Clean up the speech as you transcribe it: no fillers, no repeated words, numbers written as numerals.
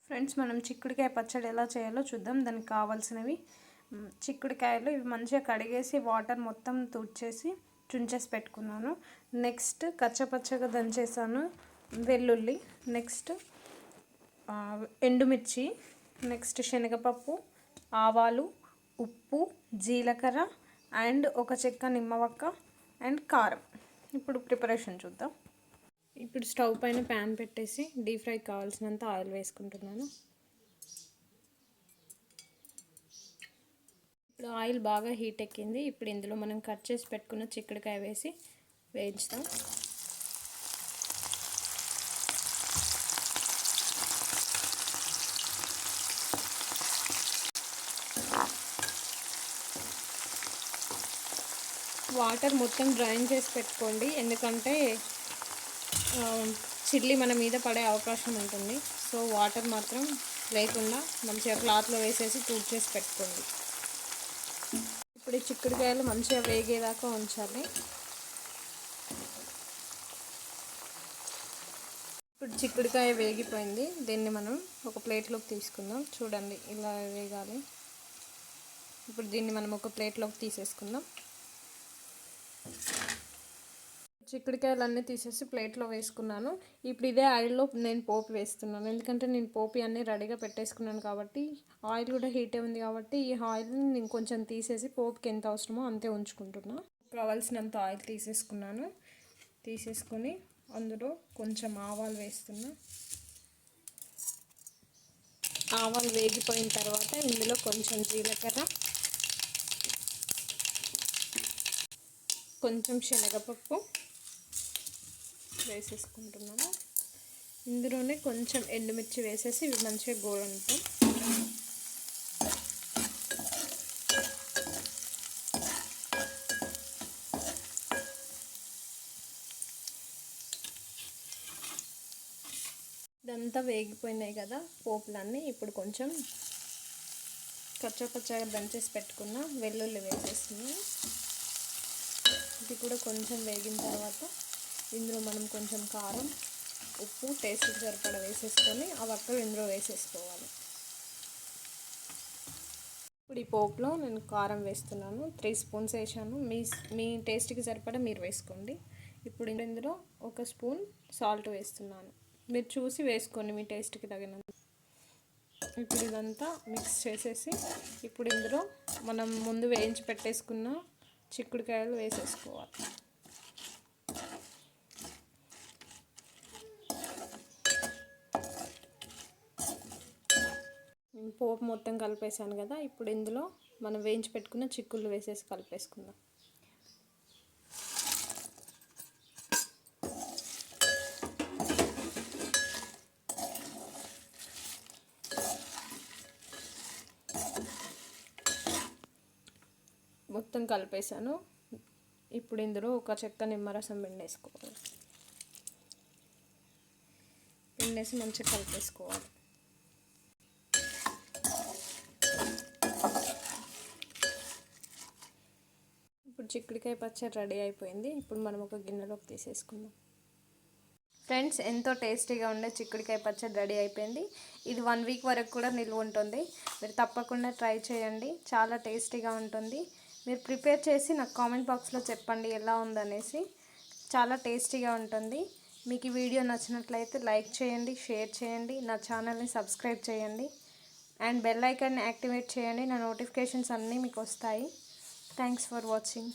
Friends, మనం చిక్కుడుకాయ పచ్చడి ఎలా చేయాలో చూద్దాం. దానికి కావాల్సినవి చిక్కుడుకాయలు ఇవి మంచిగా కడిగేసి వాటర్ మొత్తం తుడిచేసి చుంచేసి పెట్టుకున్నాను. నెక్స్ట్ కచ్చపచ్చగా దంచేసాను వెల్లుల్లి, నెక్స్ట్ ఎండుమిర్చి, నెక్స్ట్ శనగపప్పు, ఆవాలు, ఉప్పు, జీలకర్ర అండ్ ఒక చెక్క నిమ్మవక్క అండ్ కారం. ఇప్పుడు ప్రిపరేషన్ చూద్దాం. ఇప్పుడు స్టవ్ పైన ప్యాన్ పెట్టేసి డీప్ ఫ్రై కావాల్సినంత ఆయిల్ వేసుకుంటున్నాను. ఇప్పుడు ఆయిల్ బాగా హీట్ ఎక్కింది. ఇప్పుడు ఇందులో మనం కట్ చేసి పెట్టుకున్న చిక్కుడుకాయ వేసి వేయించుతాం. వాటర్ మొత్తం డ్రైన్ చేసి పెట్టుకోండి, ఎందుకంటే చిల్లి మన మీద పడే అవకాశం ఉంటుంది. సో వాటర్ మాత్రం లేకుండా మంచిగా క్లాత్లో వేసేసి చేసి పెట్టుకోండి. ఇప్పుడు ఈ చిక్కుడుకాయలు మంచిగా వేగేదాకా ఉంచాలి. ఇప్పుడు చిక్కుడుకాయ వేగిపోయింది. దీన్ని మనం ఒక ప్లేట్లోకి తీసుకుందాం. చూడండి, ఇలా వేగాలి. ఇప్పుడు దీన్ని మనం ఒక ప్లేట్లోకి తీసేసుకుందాం. చిక్కుడుకాయలు అన్నీ తీసేసి ప్లేట్లో వేసుకున్నాను. ఇప్పుడు ఇదే ఆయిల్లో నేను పోపు వేస్తున్నాను, ఎందుకంటే నేను పోపు అన్నీ రెడీగా పెట్టేసుకున్నాను కాబట్టి. ఆయిల్ కూడా హీటే ఉంది కాబట్టి ఈ ఆయిల్ని నేను కొంచెం తీసేసి పోపుకి ఎంత అవసరమో అంతే ఉంచుకుంటున్నా. కావాల్సినంత ఆయిల్ తీసేసుకున్నాను. తీసేసుకొని అందులో కొంచెం ఆవాలు వేస్తున్నా. ఆవాలు వేగిపోయిన తర్వాత ఇందులో కొంచెం జీలకర్ర, కొంచెం శనగపప్పు వేసేసుకుంటున్నాను. ఇందులోనే కొంచెం ఎండుమిర్చి వేసేసి ఇవి మంచిగా గోలంటాం. ఇదంతా వేగిపోయినాయి కదా పోపులన్నీ. ఇప్పుడు కొంచెం కచ్చపచ్చగా దంచేసి పెట్టుకున్న వెల్లుల్లి వేసేస్తున్నాను. ఇది కూడా కొంచెం వేగిన తర్వాత ఇందులో మనం కొంచెం కారం, ఉప్పు టేస్ట్కి సరిపడా వేసేసుకొని ఆ వక్కలు ఇందులో వేసేసుకోవాలి. ఇప్పుడు ఈ పోపులో నేను కారం వేస్తున్నాను. 3 స్పూన్స్ వేసాను. మీ టేస్ట్కి సరిపడా మీరు వేసుకోండి. ఇప్పుడు ఇందులో 1 స్పూన్ సాల్ట్ వేస్తున్నాను. మీరు చూసి వేసుకోండి మీ టేస్ట్కి తగినంత. ఇప్పుడు ఇదంతా మిక్స్ చేసేసి ఇప్పుడు ఇందులో మనం ముందు వేయించి పెట్టేసుకున్న చిక్కుడుకాయలు వేసేసుకోవాలి. పోపు మొత్తం కలిపేసాను కదా. ఇప్పుడు ఇందులో మనం వేయించి పెట్టుకున్న చిక్కుళ్ళు వేసేసి కలిపేసుకుందాం. మొత్తం కలిపేసాను. ఇప్పుడు ఇందులో ఒక చెక్క నిమ్మరసం పిండేసుకోవాలి. పిండేసి మంచిగా కలిపేసుకోవాలి. ఇప్పుడు చిక్కుడుకాయ పచ్చడి రెడీ అయిపోయింది. ఇప్పుడు మనం ఒక గిన్నెలోకి తీసేసుకుందాం. ఫ్రెండ్స్, ఎంతో టేస్టీగా ఉండే చిక్కుడుకాయ పచ్చడి రెడీ అయిపోయింది. ఇది 1 వీక్ వరకు కూడా నిల్వ ఉంటుంది. మీరు తప్పకుండా ట్రై చేయండి, చాలా టేస్టీగా ఉంటుంది. మీరు ప్రిపేర్ చేసి నాకు కామెంట్ బాక్స్లో చెప్పండి ఎలా ఉందనేసి. చాలా టేస్టీగా ఉంటుంది. మీకు ఈ వీడియో నచ్చినట్లయితే లైక్ చేయండి, షేర్ చేయండి, నా ఛానల్ని సబ్స్క్రైబ్ చేయండి అండ్ బెల్ ఐకాన్ని యాక్టివేట్ చేయండి. నా నోటిఫికేషన్స్ అన్నీ మీకు వస్తాయి. Thanks for watching.